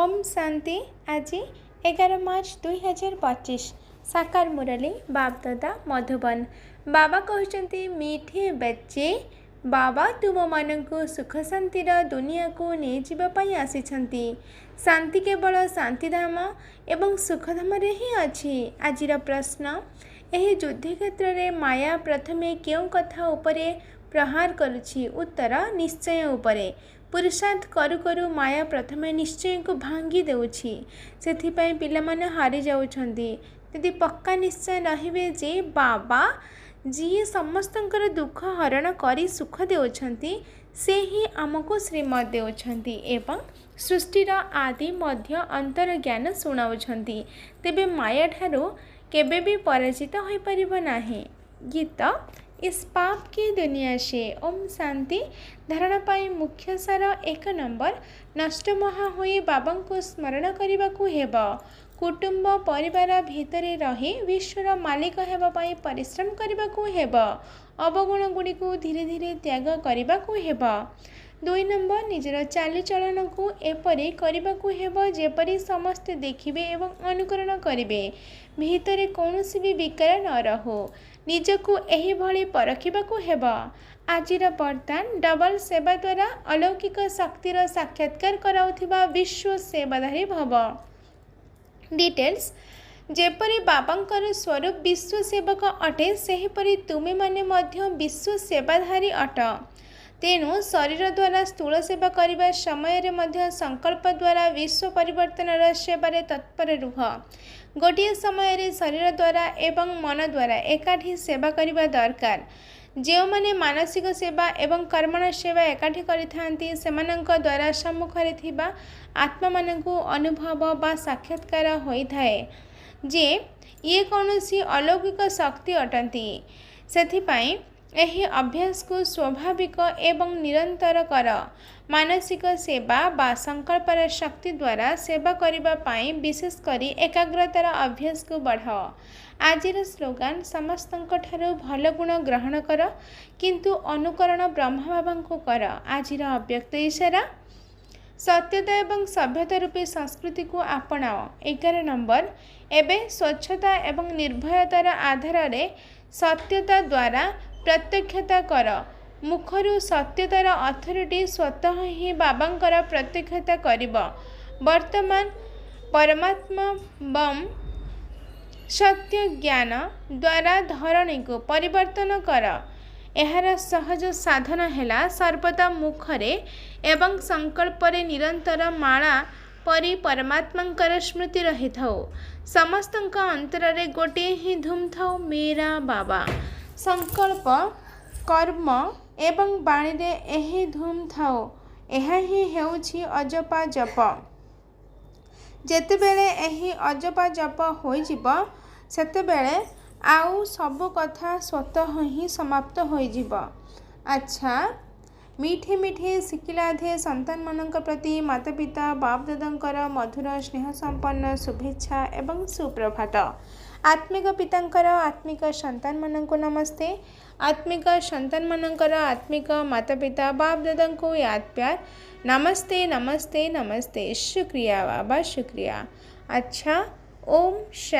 ओम शांति। आज 11 मार्च 2025 साकार मुरली बाप दादा मधुबन। बाबा कहते मीठे बच्चे बाबा तुम मान को सुख शांतिर दुनिया को नहीं जावाई आसी। शांति केवल शांतिधाम एवं सुखधाम ही अच्छी। आज प्रश्न, यह युद्ध क्षेत्र में माया प्रथमे क्यों कथा उपरे प्रहार करुछि? उत्तर, निश्चय उपरे। पुरुषार्थ करू करू माया प्रथमे निश्चय को भांगी देउछि, सेथिपाई पिलामाने हारी जाउछन्ति। यदि पक्का निश्चय रहिबे जे बाबा जी समस्तंकर दुख हरण करी सुख देउछन्ति, से ही आमको श्रीमत देउछन्ति एवं सृष्टिर आदि मध्य अंतर ज्ञान सुनाउछन्ति। तेबे माया ठारो केबे भी पराजित होई परिबो नाही। गीत इस पाप की दुनिया से। ओम शांति। धारणा पाई मुख्य सार 1 नंबर, नष्ट महा होई बाबा को स्मरण करने को हेबा। कुटुंब परिवार भितरे रही विश्वर मालिक हेबा पाई परिश्रम करने को हेबा। अवगुण गुड़ी को धीरे धीरे त्याग करने को हेबा। 2 नंबर, निजर चालीचलन को एपरी करने को हेबा जेपरी समस्ते देखिबे एवं अनुकरण करिवे। भितरे कौनसी भी विकार न रहो, निजको एही भली परखिबाकू हेबा। आजिर बरदान डबल सेवा द्वारा अलौकिक शक्तिर साक्षात्कार कराउथिबा विश्व सेवाधारी भव। डिटेल्स, जेपरी बाबांकर स्वरूप विश्व सेवक अटे, सेहीपरि तुमे माने मध्य विश्व सेवाधारी अट। तेणु शरीर द्वारा स्थूल सेवा करने समय मध्य संकल्प द्वारा विश्व परिवर्तन सेवारे तत्पर रुह। गोटे समय शरीर द्वारा एवं मन द्वारा एकाठी सेवा करने दरकार। जो माने मानसिक सेवा एवं कर्मण सेवा एकाठी करिथांती, सेमानंक द्वारा सम्मुखरे थिबा आत्मा मानंकु अनुभव बा साक्षात्कार होइथाए जे ये कौनसी अलौकिक शक्ति अटंती। सेथिपाई एही अभ्यास को स्वाभाविक एवं निरंतर कर। मानसिक सेवा बा संकल्पर शक्ति द्वारा सेवा करिबा पाई विशेष करी एकाग्रतार अभ्यास को बढ़ाओ। आजिर स्लोगान, समस्तंक ठारो भल गुण ग्रहण कर किंतु अनुकरण ब्रह्म बाबा को कर। आजिर अव्यक्त इशारा, सत्यता एवं सभ्यता रूपी संस्कृति को आपणाओ। 11 नंबर, एबे स्वच्छता एवं निर्भयतार आधार रे सत्यता द्वारा प्रत्यक्षता कर। मुखरु सत्यतार अथॉरिटी स्वतः ही बाबांकर प्रत्यक्षता करिब। वर्तमान परमात्मा बम सत्य ज्ञान द्वारा धरणी को परिवर्तन कर। एहार सहज साधन हेला सर्वदा मुखरे एवं संकल्परे निरंतर माला परी परमात्मांकर स्मृति रही थाओ। समस्तंक अंतरे गोटे ही धूम थाओ, मेरा बाबा। संकल्प कर्म एवं बाणी रे एही धूम थाओ। एहा ही हेउछि अजपा जप। जेतेबेले एही अजपा जप होई जिवो, सेतेबेले आउ सब कथा स्वतः ही समाप्त होई जिवो। अच्छा, मीठे मीठे शिकिलाधे संतान मानक प्रति माता पिता बाप दादांकर मधुर स्नेह संपन्न शुभेच्छा एवं सुप्रभात। आत्मिक पितांकर आत्मिक संतान मानक नमस्ते। आत्मिक संतान मानकर आत्मिक माता पिता बाप दादा को याद प्यार नमस्ते नमस्ते नमस्ते। शुक्रिया बाबा, शुक्रिया। अच्छा, ओम शांति।